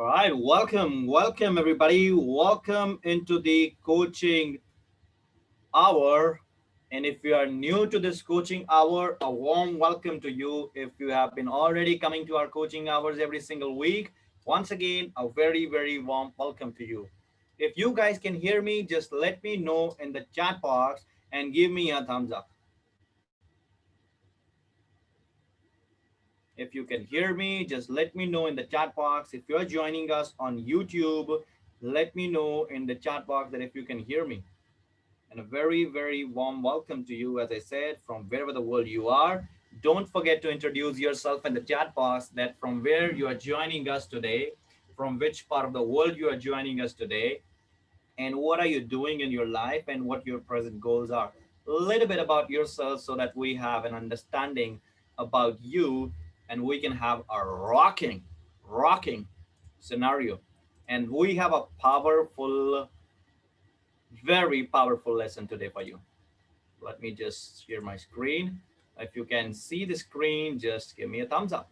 All right, welcome everybody. Welcome into the coaching hour. And if you are new to this coaching hour, a warm welcome to you. If you have been already coming to our coaching hours every single week, once again, a very warm welcome to you. If you guys can hear me, just let me know in the chat box and give me a thumbs up. If you can hear me, just let me know in the chat box. If you're joining us on YouTube, let me know in the chat box that if you can hear me. And a very warm welcome to you, as I said, from wherever the world you are. Don't forget to introduce yourself in the chat box, that from where you are joining us today, from which part of the world you are joining us today, and what are you doing in your life and what your present goals are. A little bit about yourself so that we have an understanding about you and we can have a rocking scenario. And we have a powerful, very powerful lesson today for you. Let me just share my screen. If you can see the screen, just give me a thumbs up.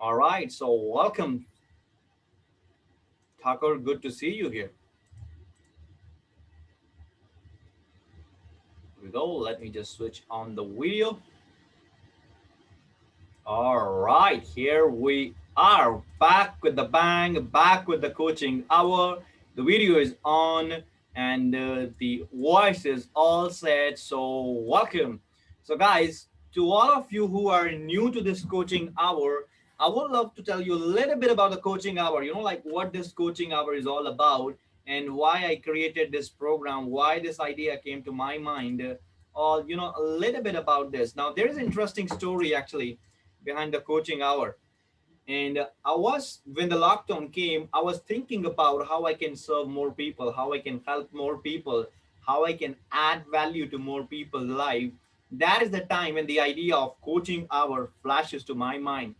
All right, so welcome, Thakur. Good to see you here. Here we go. Let me just switch on the video. All right, here we are, back with the bang, back with the coaching hour. The video is on and the voice is all set. So welcome. So guys, to all of you who are new to this coaching hour, I would love to tell you a little bit about the coaching hour, like what this coaching hour is all about and why I created this program, why this idea came to my mind, or, a little bit about this. Now, there is an interesting story actually behind the coaching hour. And when the lockdown came, I was thinking about how I can serve more people, how I can help more people, how I can add value to more people's life. That is the time when the idea of coaching hour flashes to my mind.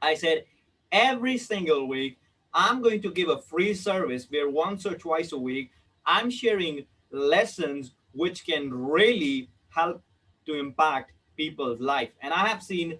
I said, every single week, I'm going to give a free service where once or twice a week, I'm sharing lessons which can really help to impact people's life. And I have seen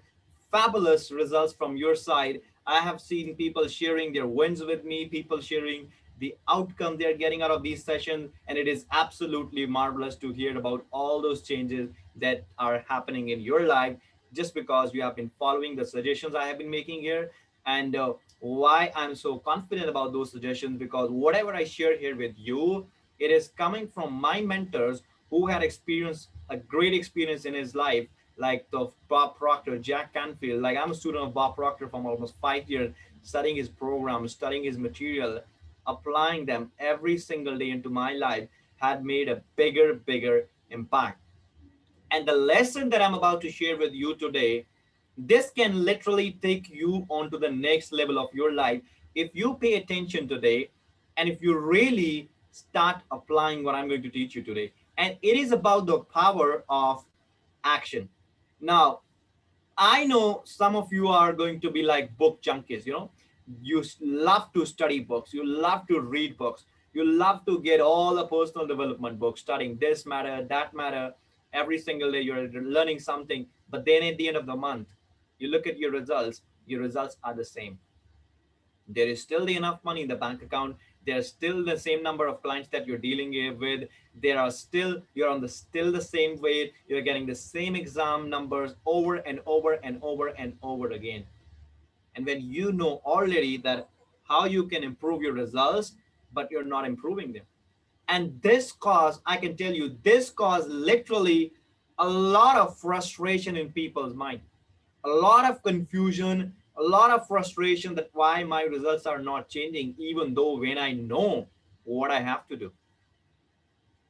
fabulous results from your side. I have seen people sharing their wins with me, people sharing the outcome they're getting out of these sessions. And it is absolutely marvelous to hear about all those changes that are happening in your life just because you have been following the suggestions I have been making here. And why I'm so confident about those suggestions, because whatever I share here with you, it is coming from my mentors who had experienced a great experience in his life, like the Bob Proctor, Jack Canfield. Like, I'm a student of Bob Proctor from almost 5 years, studying his program, studying his material, applying them every single day into my life, had made a bigger impact. And the lesson that I'm about to share with you today, this can literally take you on to the next level of your life if you pay attention today and if you really start applying what I'm going to teach you today. And it is about the power of action. Now, I know some of you are going to be like book junkies, you love to study books, you love to read books, you love to get all the personal development books, studying this matter, that matter. Every single day you're learning something, but then at the end of the month, you look at your results are the same. There is still the enough money in the bank account. There's still the same number of clients that you're dealing with. There are still, you're on the still the same weight. You're getting the same exam numbers over and over again. And when you know already that how you can improve your results, but you're not improving them. And this cause, I can tell you, this cause literally a lot of frustration in people's mind, a lot of confusion, a lot of frustration that why my results are not changing, even though when I know what I have to do.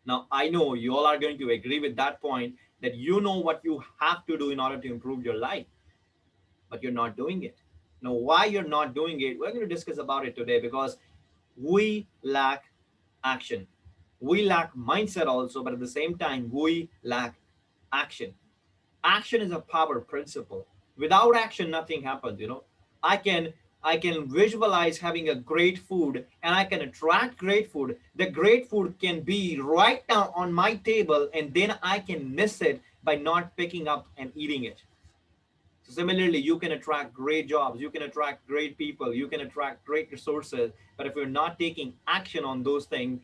Now, I know you all are going to agree with that point, that you know what you have to do in order to improve your life, but you're not doing it. Now, why you're not doing it, we're going to discuss about it today, because we lack action. We lack mindset also, but at the same time, we lack action. Action is a power principle. Without action, nothing happens. I can visualize having a great food and I can attract great food. The great food can be right now on my table and then I can miss it by not picking up and eating it. So similarly, you can attract great jobs, you can attract great people, you can attract great resources, but if you're not taking action on those things,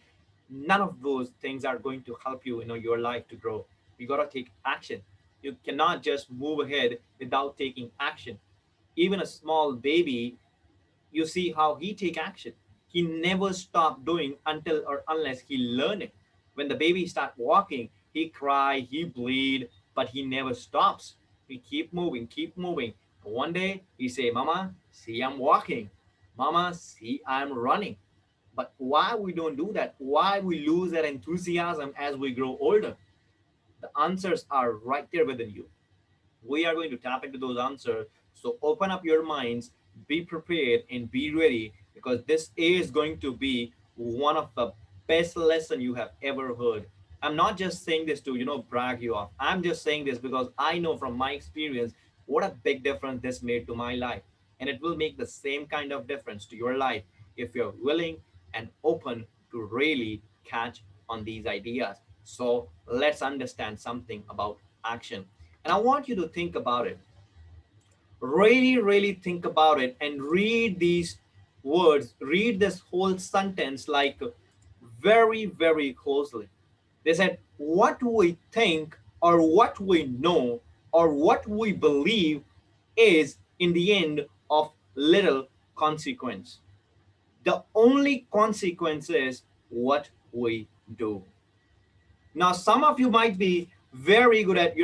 none of those things are going to help you, your life to grow. You got to take action. You cannot just move ahead without taking action. Even a small baby, you see how he take action. He never stop doing until or unless he learn it. When the baby start walking, he cry, he bleed, but he never stops. He keep moving, keep moving. One day he say, mama, see, I'm walking. Mama, see, I'm running. But why we don't do that? Why we lose that enthusiasm as we grow older? The answers are right there within you. We are going to tap into those answers. So open up your minds, be prepared, and be ready, because this is going to be one of the best lesson you have ever heard. I'm not just saying this to brag you off. I'm just saying this because I know from my experience what a big difference this made to my life, and it will make the same kind of difference to your life if you're willing and open to really catch on these ideas. So let's understand something about action. And I want you to think about it. Really, really think about it and read these words, read this whole sentence like very, very closely. They said, what we think or what we know or what we believe is in the end of little consequence. The only consequence is what we do. Now, some of you might be very good at,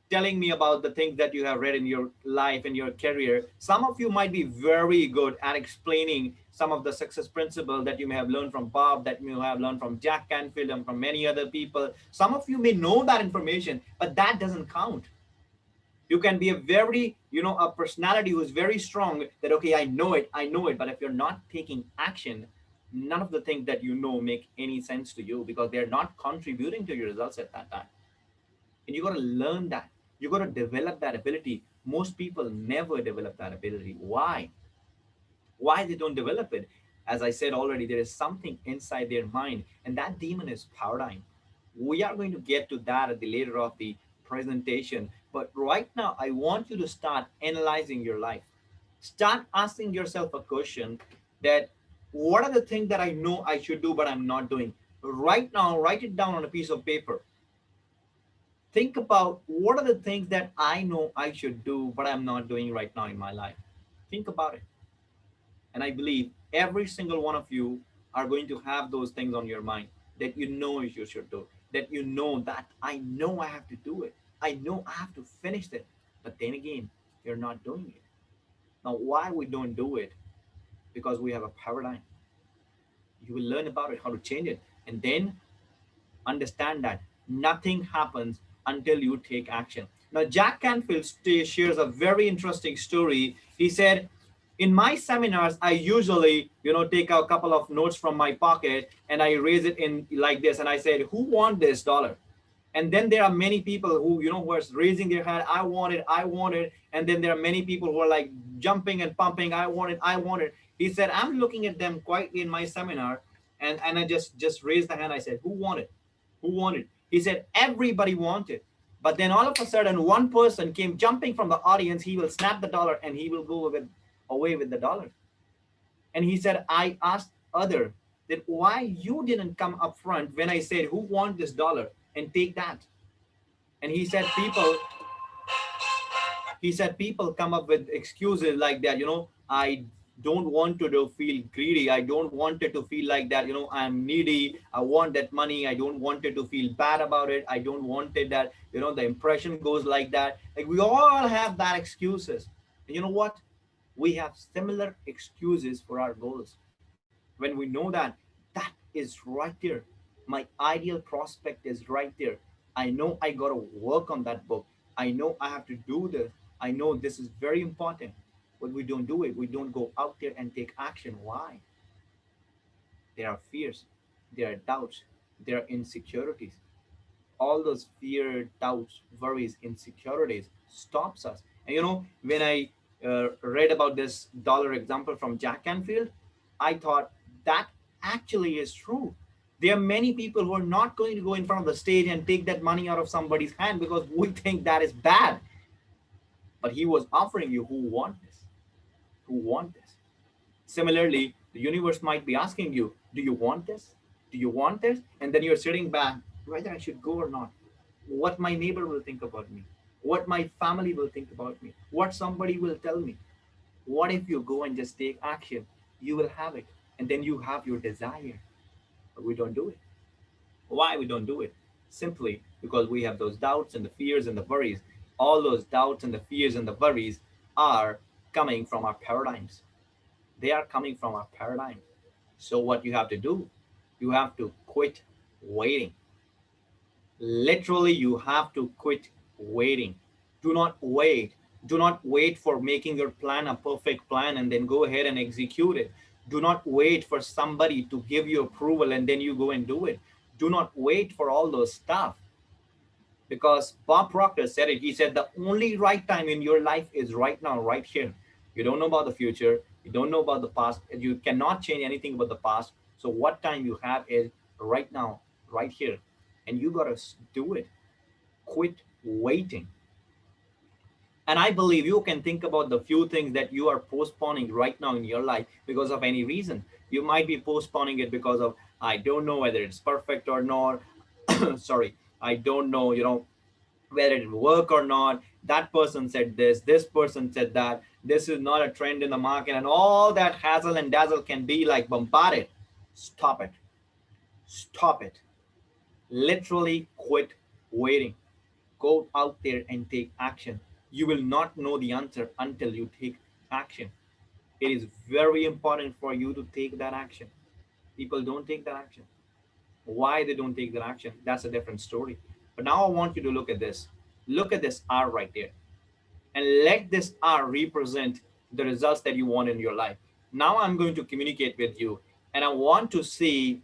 telling me about the things that you have read in your life, in your career. Some of you might be very good at explaining some of the success principles that you may have learned from Bob, that you have learned from Jack Canfield and from many other people. Some of you may know that information, but that doesn't count. You can be a very, a personality who is very strong that, okay, I know it. But if you're not taking action, none of the things that you know make any sense to you because they're not contributing to your results at that time. And you got to learn that. You got to develop that ability. Most people never develop that ability. Why they don't develop it? As I said already, there is something inside their mind, and that demon is paradigm. We are going to get to that at the later of the presentation, but right now I want you to start analyzing your life. Start asking yourself a question that, what are the things that I know I should do but I'm not doing right now? Write it down on a piece of paper. Think about, what are the things that I know I should do but I'm not doing right now in my life. Think about it. And I believe every single one of you are going to have those things on your mind that you know you should do, that you know that I know I have to do it. I know I have to finish it. But then again, you're not doing it. Now, why we don't do it? Because we have a paradigm. You will learn about it, how to change it, and then understand that nothing happens until you take action. Now, Jack Canfield shares a very interesting story. He said, in my seminars, I usually, take a couple of notes from my pocket and I raise it in like this. And I said, who want this dollar? And then there are many people who, who are raising their hand, I want it, I want it. And then there are many people who are like jumping and pumping, I want it, I want it. He said, I'm looking at them quietly in my seminar. And I just raised the hand. I said, who want it? Who wanted? He said, everybody wanted. But then all of a sudden, one person came jumping from the audience. He will snap the dollar and he will go away with the dollar. And he said, I asked other that why you didn't come up front when I said, who want this dollar and take that? And he said people come up with excuses like that, I don't want to feel greedy. I don't want it to feel like that, I'm needy. I want that money. I don't want it to feel bad about it. I don't want it that, the impression goes like that. Like, we all have that excuses. And you know what? We have similar excuses for our goals. When we know that is right there. My ideal prospect is right there. I know I got to work on that book. I know I have to do this. I know this is very important. But we don't do it. We don't go out there and take action. Why? There are fears, there are doubts, there are insecurities. All those fear, doubts, worries, insecurities stops us. And when I read about this dollar example from Jack Canfield, I thought that actually is true. There are many people who are not going to go in front of the stage and take that money out of somebody's hand because we think that is bad. but he was offering you who want this, who want this. Similarly, the universe might be asking you, do you want this? Do you want this? And then you're sitting back, whether I should go or not. What my neighbor will think about me. What my family will think about me. What somebody will tell me. What if you go and just take action? You will have it. And then you have your desire. But we don't do it. Why we don't do it? Simply because we have those doubts and the fears and the worries. All those doubts and the fears and the worries are coming from our paradigms. They are coming from our paradigm. So what you have to do, you have to quit waiting. Literally, you have to quit waiting. Do not wait. Do not wait for making your plan a perfect plan and then go ahead and execute it. Do not wait for somebody to give you approval and then you go and do it. Do not wait for all those stuff, because Bob Proctor said it. He said the only right time in your life is right now, right here. You don't know about the future. You don't know about the past. You cannot change anything about the past. So what time you have is right now, right here. And you got to do it. Quit waiting. And I believe you can think about the few things that you are postponing right now in your life because of any reason. You might be postponing it because of, I don't know whether it's perfect or not. Sorry. I don't know, whether it will work or not. That person said this person said that, this is not a trend in the market, and all that hassle and dazzle can be like bombarded. Stop it. Stop it. Literally quit waiting. Go out there and take action. You will not know the answer until you take action. It is very important for you to take that action. People don't take that action. Why they don't take that action, that's a different story. But now I want you to look at this. Look at this R right there. And let this R represent the results that you want in your life. Now I'm going to communicate with you, and I want to see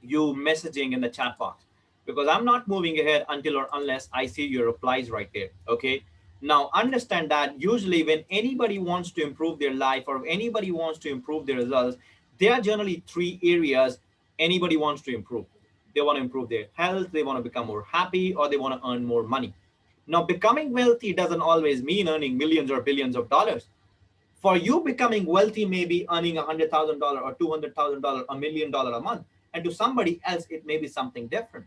you messaging in the chat box, because I'm not moving ahead until or unless I see your replies right there. Okay. Now understand that usually when anybody wants to improve their life or anybody wants to improve their results, there are generally three areas anybody wants to improve. They want to improve their health, they want to become more happy, or they want to earn more money. Now, becoming wealthy doesn't always mean earning millions or billions of dollars. For you, becoming wealthy may be earning $100,000 or $200,000, $1 million a month. And to somebody else, it may be something different.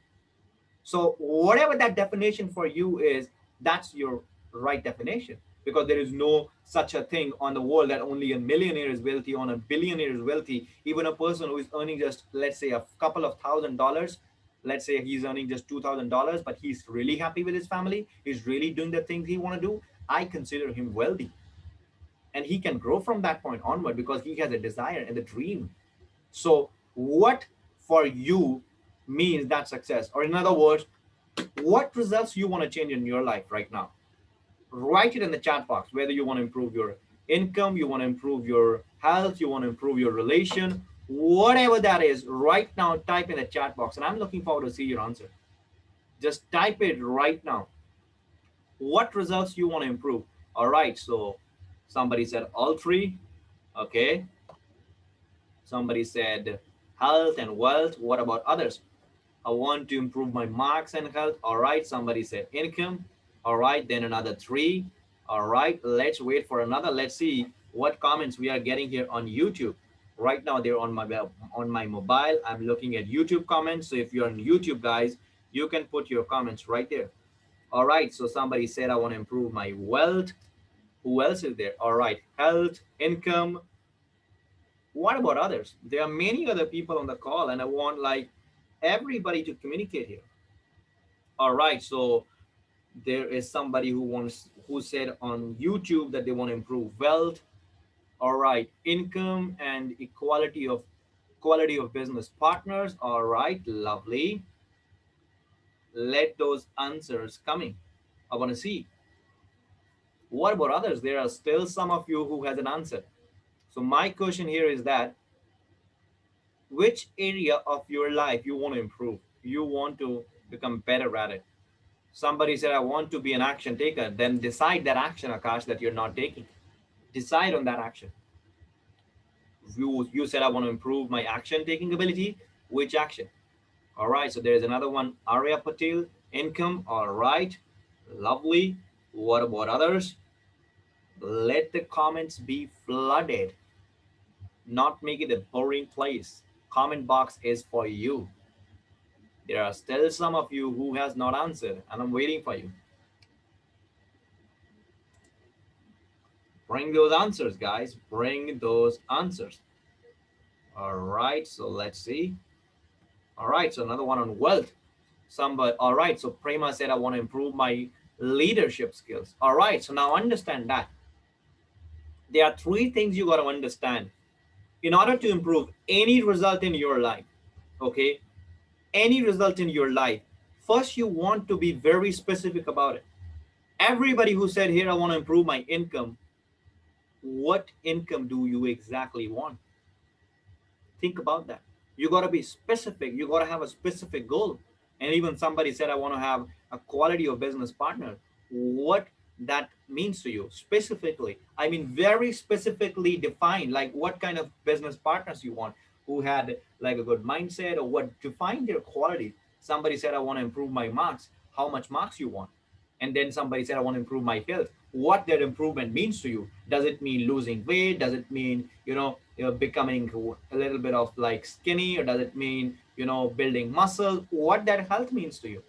So whatever that definition for you is, that's your right definition, because there is no such a thing on the world that only a millionaire is wealthy, on a billionaire is wealthy. Even a person who is earning just, let's say, a couple of $1,000, let's say he's earning just $2,000, but he's really happy with his family, he's really doing the things he want to do, I consider him wealthy. And he can grow from that point onward because he has a desire and a dream. So what for you means that success? Or in other words, what results you want to change in your life right now? Write it in the chat box, whether you want to improve your income, you want to improve your health, you want to improve your relation, whatever that is. Right now, type in the chat box, and I'm looking forward to see your answer. Just type it right now. What results you want to improve? All right, so somebody said all three. Okay. Somebody said health and wealth. What about others? I want to improve my marks and health. All right. Somebody said income. All right. Then another three. All right. Let's wait for another. Let's see what comments we are getting here on YouTube. Right now, they're on my mobile. I'm looking at YouTube comments. So if you're on YouTube, guys, you can put your comments right there. All right. So somebody said, I want to improve my wealth. Who else is there? All right. Health, income. What about others? There are many other people on the call, and I want like everybody to communicate here. All right. So there is somebody who said on YouTube that they want to improve wealth. All right. Income and quality of business partners. All right. Lovely. Let those answers coming. I want to see. What about others? There are still some of you who has an answer. So my question here is that which area of your life you want to improve? You want to become better at it. Somebody said, I want to be an action taker. Then decide that action, Akash, that you're not taking. Decide on that action. You said, I want to improve my action taking ability. Which action? All right. So there's another one, Arya Patel, income. All right. Lovely. What about others? Let the comments be flooded, not make it a boring place. Comment box is for you. There are still some of you who has not answered, and I'm waiting for you. Bring those answers, guys. Bring those answers. All right, so let's see. All right, so another one on wealth. Somebody, all right, so Prema said, I want to improve my leadership skills. All right, so now understand that. There are three things you got to understand in order to improve any result in your life. Okay, any result in your life, first you want to be very specific about it. Everybody who said, here, I want to improve my income, what income do you exactly want? Think about that. You got to be specific. You got to have a specific goal. And even somebody said, I want to have a quality of business partner. What that means to you specifically? I mean, very specifically defined, like what kind of business partners you want, who had like a good mindset, or what define their quality. Somebody said, I want to improve my marks. How much marks you want? And then somebody said, I want to improve my health. What that improvement means to you? Does it mean losing weight? Does it mean becoming a little bit of like skinny, or does it mean building muscle? What that health means to you,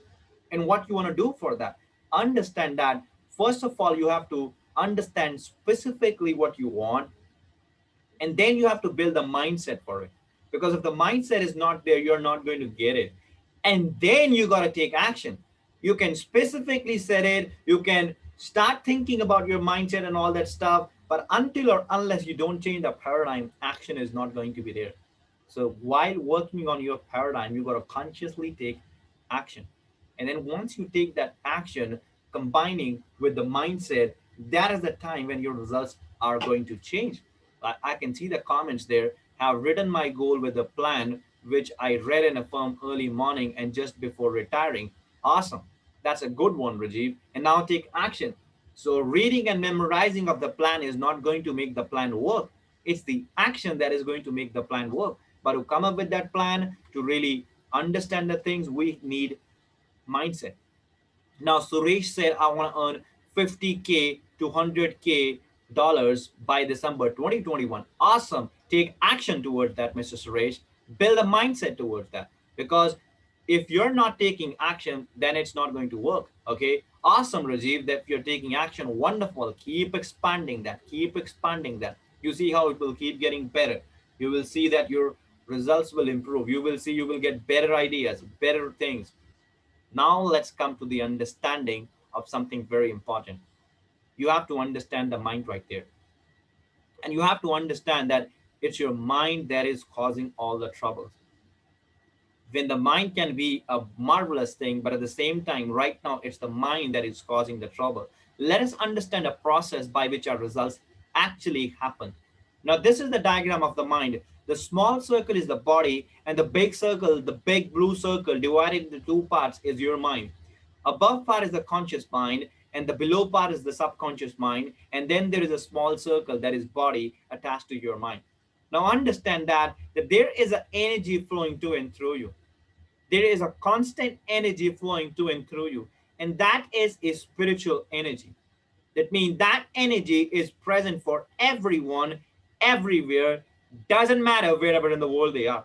and what you want to do for that? Understand that. First of all, you have to understand specifically what you want, and then you have to build a mindset for it, because if the mindset is not there, you're not going to get it. And then you got to take action. You can specifically set it, you can start thinking about your mindset and all that stuff, but until or unless you don't change the paradigm, action is not going to be there. So while working on your paradigm, you got to consciously take action. And then once you take that action, combining with the mindset, that is the time when your results are going to change. I can see the comments there. Have written my goal with a plan, which I read in a firm early morning and just before retiring. Awesome. That's a good one, Rajiv. And now take action. So reading and memorizing of the plan is not going to make the plan work. It's the action that is going to make the plan work. But to come up with that plan, to really understand the things, we need mindset. Now, Suresh said, I want to earn 50K to 100K dollars by December 2021. Awesome. Take action towards that, Mr. Suresh. Build a mindset towards that. Because if you're not taking action, then it's not going to work. Okay. Awesome, Rajiv, that you're taking action. Wonderful. Keep expanding that. Keep expanding that. You see how it will keep getting better. You will see that your results will improve. You will see you will get better ideas, better things. Now let's come to the understanding of something very important. You have to understand the mind right there. And you have to understand that it's your mind that is causing all the troubles. When the mind can be a marvelous thing, but at the same time, right now, it's the mind that is causing the trouble. Let us understand a process by which our results actually happen. Now, this is the diagram of the mind. The small circle is the body, and the big circle, the big blue circle divided into two parts, is your mind. Above part is the conscious mind, and the below part is the subconscious mind, and then there is a small circle that is body attached to your mind. Now understand that there is an energy flowing to and through you. There is a constant energy flowing to and through you, and that is a spiritual energy. That means that energy is present for everyone, everywhere, doesn't matter wherever in the world they are.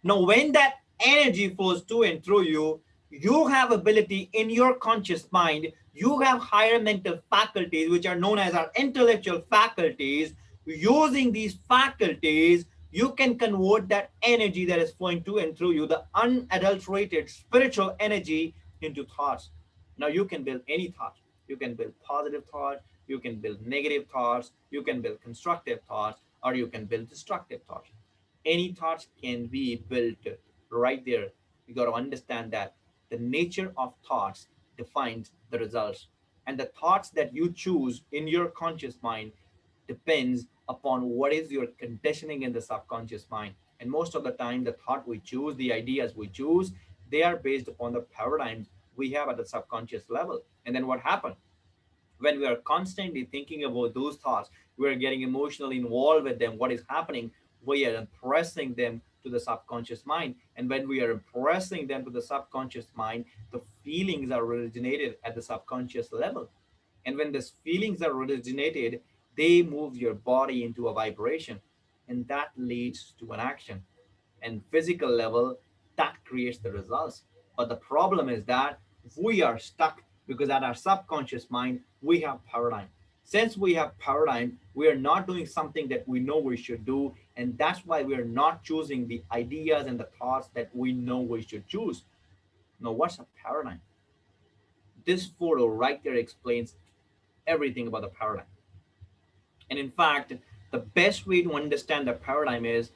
Now, when that energy flows to and through you, you have ability in your conscious mind, you have higher mental faculties, which are known as our intellectual faculties. Using these faculties, you can convert that energy that is flowing to and through you, the unadulterated spiritual energy, into thoughts. Now you can build any thought. You can build positive thoughts, you can build negative thoughts, you can build constructive thoughts, or you can build destructive thoughts. Any thoughts can be built right there. You got to understand that the nature of thoughts defines the results, and the thoughts that you choose in your conscious mind depends upon what is your conditioning in the subconscious mind. And most of the time, the thought we choose, the ideas we choose, they are based upon the paradigms we have at the subconscious level. And then what happens when we are constantly thinking about those thoughts, we're getting emotionally involved with them. What is happening? We are impressing them to the subconscious mind. And when we are impressing them to the subconscious mind, the feelings are originated at the subconscious level. And when these feelings are originated, they move your body into a vibration, and that leads to an action. And physical level, that creates the results. But the problem is that we are stuck because at our subconscious mind, we have paradigm. Since we have paradigm, we are not doing something that we know we should do, and that's why we are not choosing the ideas and the thoughts that we know we should choose. Now, what's a paradigm? This photo right there explains everything about the paradigm. And in fact, the best way to understand the paradigm is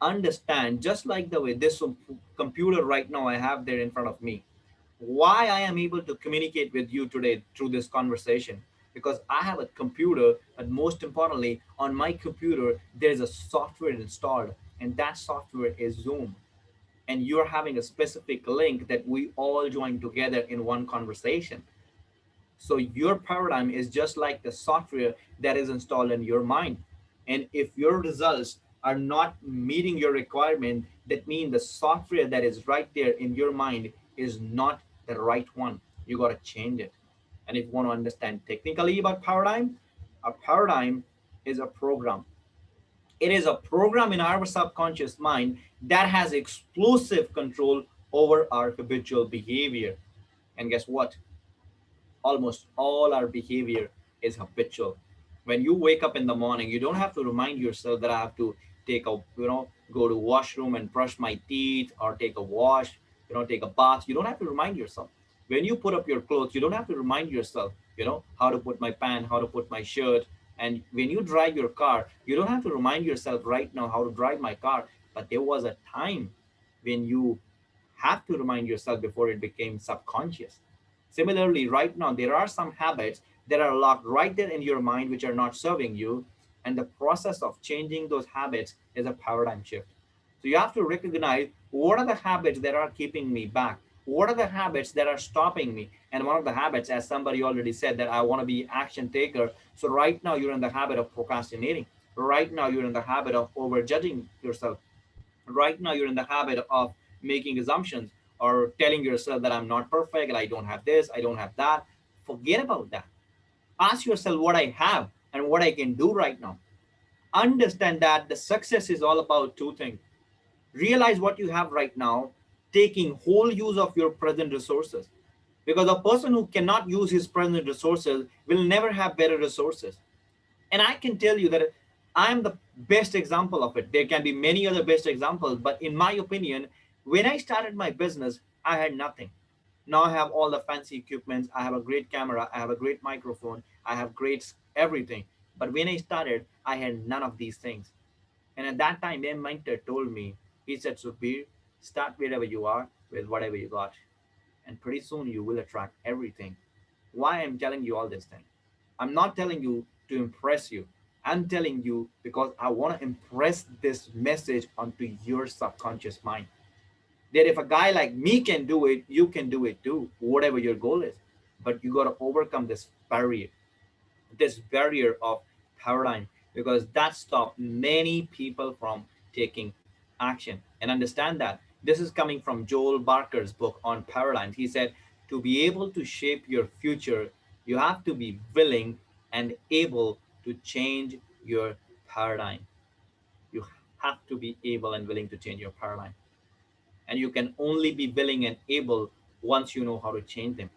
understand, just like the way this computer right now I have there in front of me, why I am able to communicate with you today through this conversation. Because I have a computer, but most importantly, on my computer, there's a software installed, and that software is Zoom. And you're having a specific link that we all join together in one conversation. So your paradigm is just like the software that is installed in your mind. And if your results are not meeting your requirement, that means the software that is right there in your mind is not the right one. You got to change it. And if you want to understand technically about paradigm, a paradigm is a program. It is a program in our subconscious mind that has exclusive control over our habitual behavior. And guess what? Almost all our behavior is habitual. When you wake up in the morning, you don't have to remind yourself that I have to take a, go to washroom and brush my teeth or take a wash, take a bath. You don't have to remind yourself. When you put up your clothes, you don't have to remind yourself, how to put my pant, how to put my shirt. And when you drive your car, you don't have to remind yourself right now how to drive my car. But there was a time when you have to remind yourself before it became subconscious. Similarly, right now, there are some habits that are locked right there in your mind which are not serving you. And the process of changing those habits is a paradigm shift. So you have to recognize what are the habits that are keeping me back? What are the habits that are stopping me? And one of the habits, as somebody already said, that I want to be action taker. So right now you're in the habit of procrastinating. Right now you're in the habit of overjudging yourself. Right now you're in the habit of making assumptions or telling yourself that I'm not perfect, I don't have this, I don't have that. Forget about that. Ask yourself what I have and what I can do right now. Understand that the success is all about two things. Realize what you have right now, taking whole use of your present resources, because a person who cannot use his present resources will never have better resources. And I can tell you that I am the best example of it. There can be many other best examples, but in my opinion, when I started my business, I had nothing. Now I have all the fancy equipments. I have a great camera. I have a great microphone. I have great everything. But when I started, I had none of these things. And at that time, my mentor told me, he said, Sukhveer, start wherever you are with whatever you got. And pretty soon you will attract everything. Why I'm telling you all this thing? I'm not telling you to impress you. I'm telling you because I want to impress this message onto your subconscious mind. That if a guy like me can do it, you can do it too, whatever your goal is. But you got to overcome this barrier of paradigm, because that stopped many people from taking action. And understand that this is coming from Joel Barker's book on paradigms. He said, to be able to shape your future, you have to be willing and able to change your paradigm. You have to be able and willing to change your paradigm. And you can only be willing and able once you know how to change them,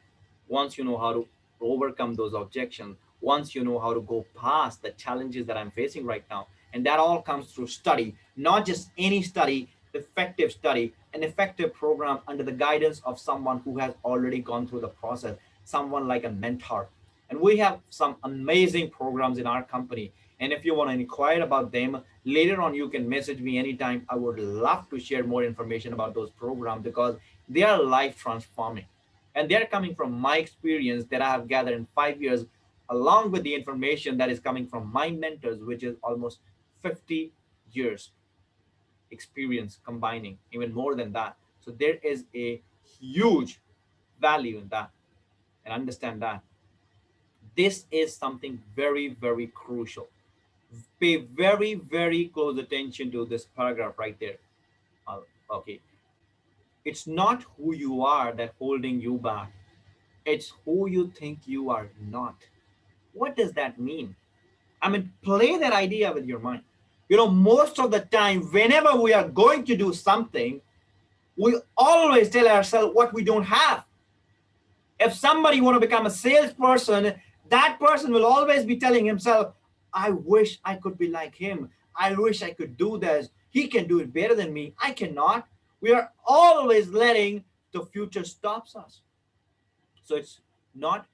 once you know how to overcome those objections, once you know how to go past the challenges that I'm facing right now. And that all comes through study, not just any study, effective study, an effective program under the guidance of someone who has already gone through the process, someone like a mentor. And we have some amazing programs in our company. And if you want to inquire about them, later on you can message me anytime. I would love to share more information about those programs because they are life transforming. And they're coming from my experience that I have gathered in 5 years, along with the information that is coming from my mentors, which is almost 50 years experience combining, even more than that. So there is a huge value in that. And understand that this is something very, very crucial. Pay very, very close attention to this paragraph right there. Okay. It's not who you are that holding you back. It's who you think you are not. What does that mean? I mean, play that idea with your mind. Most of the time, whenever we are going to do something, we always tell ourselves what we don't have. If somebody want to become a salesperson, that person will always be telling himself, I wish I could be like him. I wish I could do this. He can do it better than me. I cannot. We are always letting the future stops us. So it's not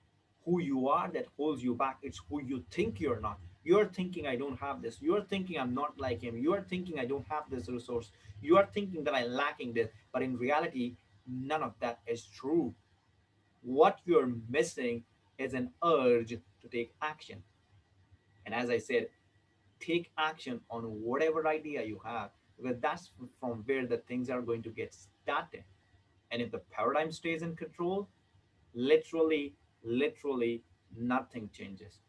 who you are that holds you back. It's who you think you're not. You're thinking I don't have this. You're thinking I'm not like him. You're thinking I don't have this resource. You are thinking that I'm lacking this. But in reality, none of that is true. What you're missing is an urge to take action. And as I said, take action on whatever idea you have, because that's from where the things are going to get started. And if the paradigm stays in control, literally nothing changes.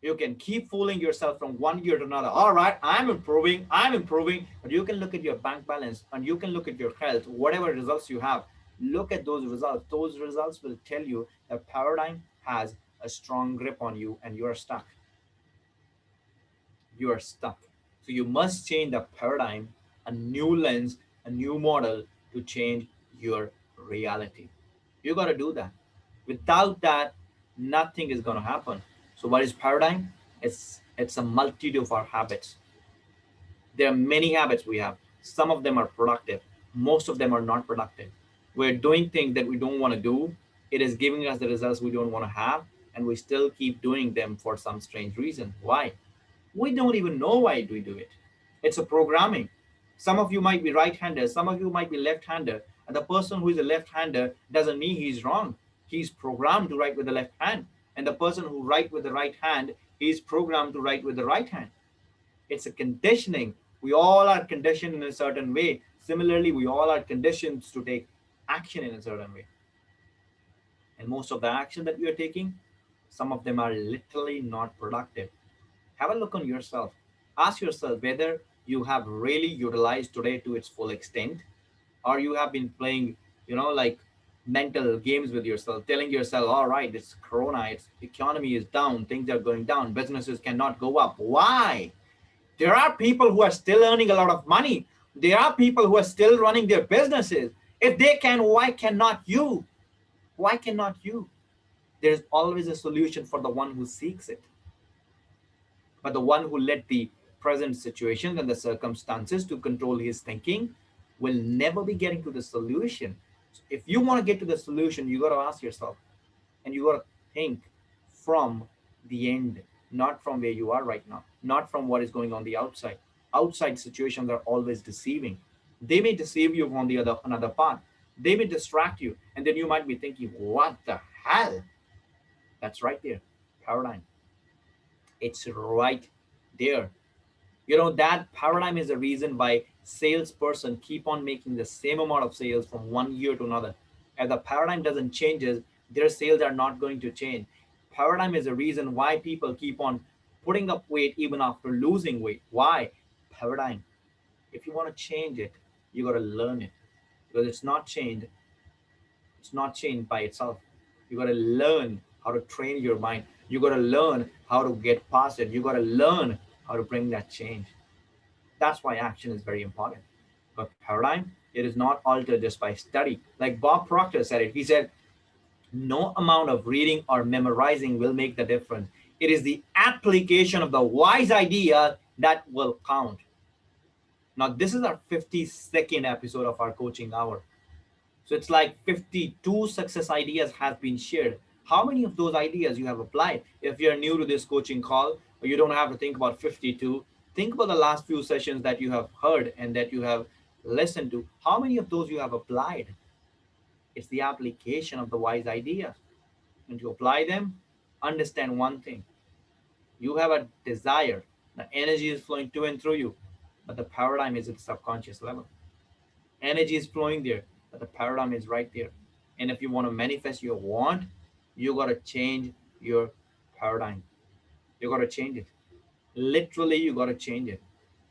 You can keep fooling yourself from one year to another. All right, I'm improving, but you can look at your bank balance and you can look at your health, whatever results you have. Look at those results. Those results will tell you that paradigm has a strong grip on you and you are stuck. You are stuck. So you must change the paradigm, a new lens, a new model to change your reality. You got to do that. Without that, nothing is going to happen. So what is paradigm? It's a multitude of our habits. There are many habits we have. Some of them are productive. Most of them are not productive. We're doing things that we don't want to do. It is giving us the results we don't want to have, and we still keep doing them for some strange reason. Why? We don't even know why we do it. It's a programming. Some of you might be right-handed, some of you might be left-handed, and the person who is a left-hander doesn't mean he's wrong. He's programmed to write with the left hand, and the person who write with the right hand, he's programmed to write with the right hand. It's a conditioning. We all are conditioned in a certain way. Similarly, we all are conditioned to take action in a certain way. And most of the action that we are taking, some of them are literally not productive. Have a look on yourself. Ask yourself whether you have really utilized today to its full extent, or you have been playing, like mental games with yourself, telling yourself, all right, it's corona, it's economy is down, things are going down, businesses cannot go up. Why? There are people who are still earning a lot of money. There are people who are still running their businesses. If they can, why cannot you? Why cannot you? There's always a solution for the one who seeks it. But the one who let the present situation and the circumstances to control his thinking will never be getting to the solution. So if you want to get to the solution, you got to ask yourself and you got to think from the end, not from where you are right now, not from what is going on the outside. Outside situations are always deceiving. They may deceive you on the other another path. They may distract you, and then you might be thinking, "What the hell?" That's right there, paradigm. It's right there. That paradigm is the reason why salesperson keep on making the same amount of sales from one year to another. If the paradigm doesn't changes, their sales are not going to change. Paradigm is the reason why people keep on putting up weight even after losing weight. Why? Paradigm. If you want to change it, you got to learn it, because it's not changed by itself. You got to learn how to train your mind. You got to learn how to get past it. You got to learn how to bring that change. That's why action is very important. But paradigm, it is not altered just by study. Like Bob Proctor said it. He said, no amount of reading or memorizing will make the difference. It is the application of the wise idea that will count. Now, this is our 52nd episode of our coaching hour. So it's like 52 success ideas have been shared. How many of those ideas you have applied? If you're new to this coaching call, or you don't have to think about 52, think about the last few sessions that you have heard and that you have listened to. How many of those you have applied? It's the application of the wise ideas. And to apply them, understand one thing. You have a desire. The energy is flowing to and through you, but the paradigm is at the subconscious level. Energy is flowing there, but the paradigm is right there. And if you want to manifest your want, you got to change your paradigm. You got to change it. Literally, you got to change it.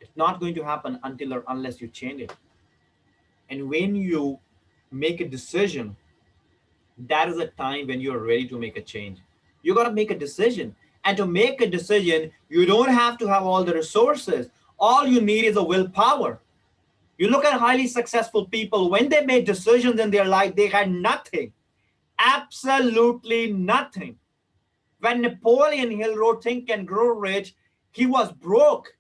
It's not going to happen until or unless you change it. And when you make a decision, that is a time when you're ready to make a change. You got to make a decision. And to make a decision, you don't have to have all the resources. All you need is a willpower. You look at highly successful people, when they made decisions in their life, they had nothing, absolutely nothing. When Napoleon Hill wrote Think and Grow Rich, he was broke,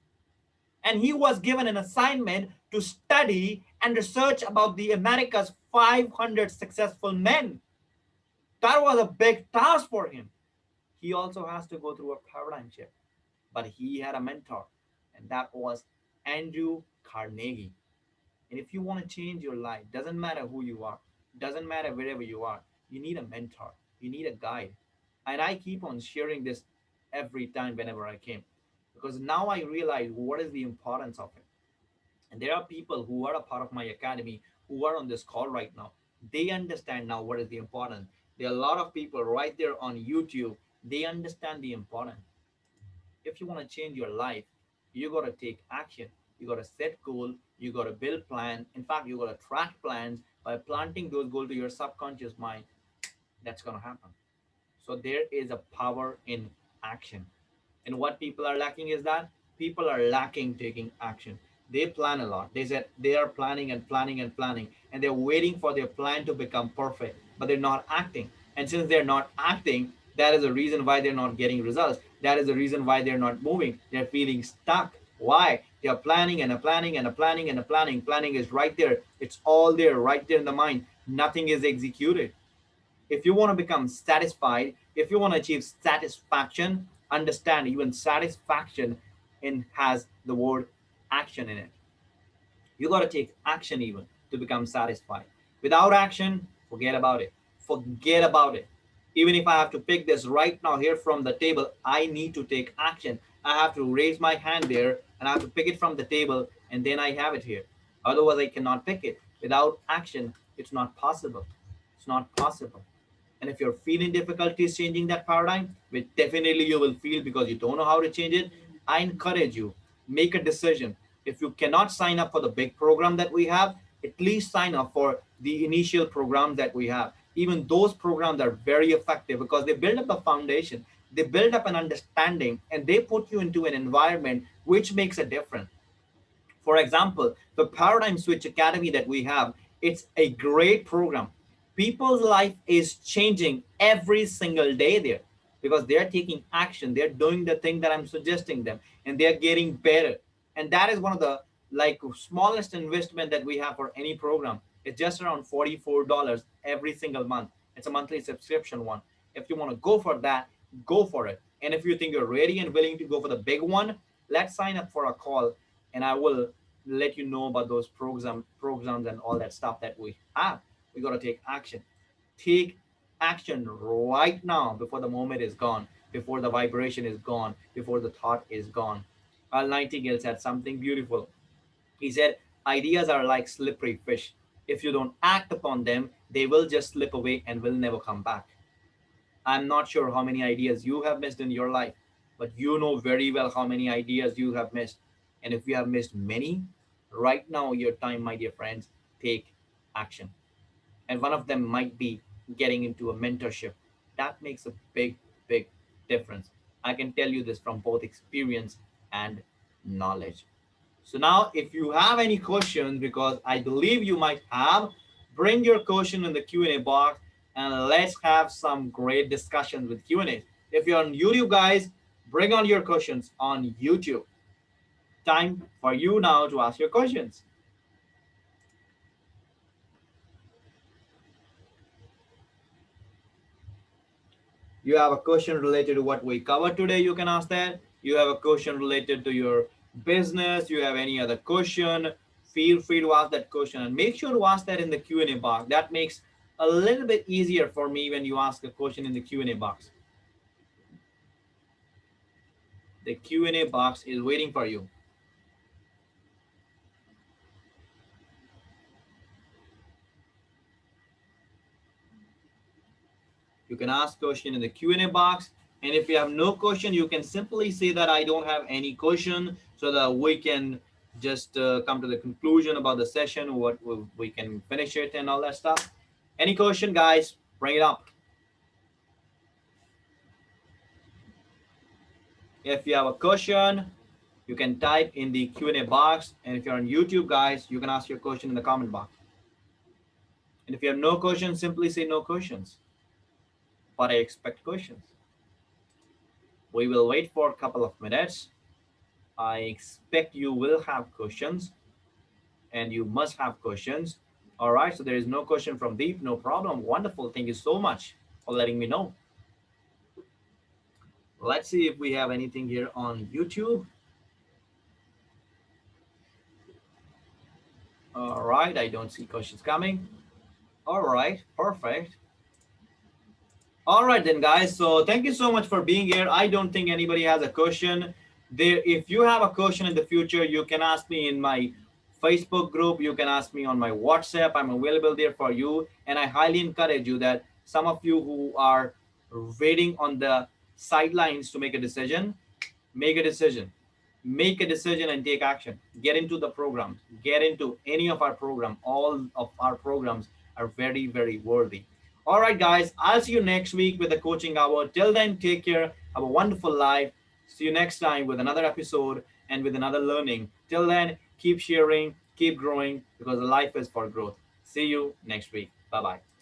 and he was given an assignment to study and research about the America's 500 successful men. That was a big task for him. He also has to go through a paradigm shift, but he had a mentor, and that was Andrew Carnegie. And if you want to change your life, doesn't matter who you are, doesn't matter wherever you are, you need a mentor, you need a guide. And I keep on sharing this every time whenever I came, because now I realize what is the importance of it. And there are people who are a part of my academy who are on this call right now. They understand now what is the importance. There are a lot of people right there on YouTube. They understand the importance. If you want to change your life, you got to take action. You got to set goal. You got to build plan. In fact, you got to track plans. By planting those goals to your subconscious mind, that's going to happen. So there is a power in action. And what people are lacking is that people are lacking taking action. They plan a lot. They said they are planning and planning and planning, and they're waiting for their plan to become perfect, but they're not acting. And since they're not acting, that is the reason why they're not getting results. That is the reason why they're not moving. They're feeling stuck. Why? They are planning and a planning and a planning and a planning. Planning is right there. It's all there, right there in the mind. Nothing is executed. If you want to become satisfied, if you want to achieve satisfaction, understand even satisfaction in has the word action in it. You got to take action even to become satisfied. Without action, forget about it. Forget about it. Even if I have to pick this right now here from the table, I need to take action. I have to raise my hand there and I have to pick it from the table, and then I have it here. Otherwise, I cannot pick it. Without action, it's not possible. It's not possible. And if you're feeling difficulties changing that paradigm, which definitely you will feel because you don't know how to change it, I encourage you, make a decision. If you cannot sign up for the big program that we have, at least sign up for the initial programs that we have. Even those programs are very effective because they build up a foundation, they build up an understanding, and they put you into an environment which makes a difference. For example, the Paradigm Switch Academy that we have, it's a great program. People's life is changing every single day there because they're taking action. They're doing the thing that I'm suggesting them, and they're getting better. And that is one of the like smallest investment that we have for any program. It's just around $44 every single month. It's a monthly subscription one. If you want to go for that, go for it. And if you think you're ready and willing to go for the big one, let's sign up for a call, and I will let you know about those programs and all that stuff that we have. We got to take action. Take action right now before the moment is gone, before the vibration is gone, before the thought is gone. Al Nightingale said something beautiful. He said, ideas are like slippery fish. If you don't act upon them, they will just slip away and will never come back. I'm not sure how many ideas you have missed in your life, but you know very well how many ideas you have missed. And if you have missed many, right now, your time, my dear friends, take action. And one of them might be getting into a mentorship. That makes a big, big difference. I can tell you this from both experience and knowledge. So now, if you have any questions, because I believe you might have, bring your question in the Q&A box and let's have some great discussions with Q&A. If you're on YouTube, guys, bring on your questions on YouTube. Time for you now to ask your questions. You have a question related to what we covered today, you can ask that. You have a question related to your business, you have any other question, feel free to ask that question, and make sure to ask that in the Q&A box. That makes a little bit easier for me when you ask a question in the Q&A box. The Q&A box is waiting for you. You can ask question in the Q&A box. And if you have no question, you can simply say that I don't have any question, so that we can just come to the conclusion about the session, what we can finish it and all that stuff. Any question, guys, bring it up. If you have a question, you can type in the Q&A box. And if you're on YouTube, guys, you can ask your question in the comment box. And if you have no questions, simply say no questions. But I expect questions. We will wait for a couple of minutes. I expect you will have questions, and you must have questions. All right, so there is no question from Deep. No problem. Wonderful. Thank you so much for letting me know. Let's see if we have anything here on YouTube. All right, I don't see questions coming. All right, perfect. All right then, guys. So thank you so much for being here. I don't think anybody has a question. There, if you have a question in the future, you can ask me in my Facebook group. You can ask me on my WhatsApp. I'm available there for you. And I highly encourage you that some of you who are waiting on the sidelines to make a decision, make a decision. Make a decision and take action. Get into the programs. Get into any of our program. All of our programs are very, very worthy. All right, guys. I'll see you next week with the coaching hour. Till then, take care. Have a wonderful life. See you next time with another episode and with another learning. Till then, keep sharing, keep growing because life is for growth. See you next week. Bye bye.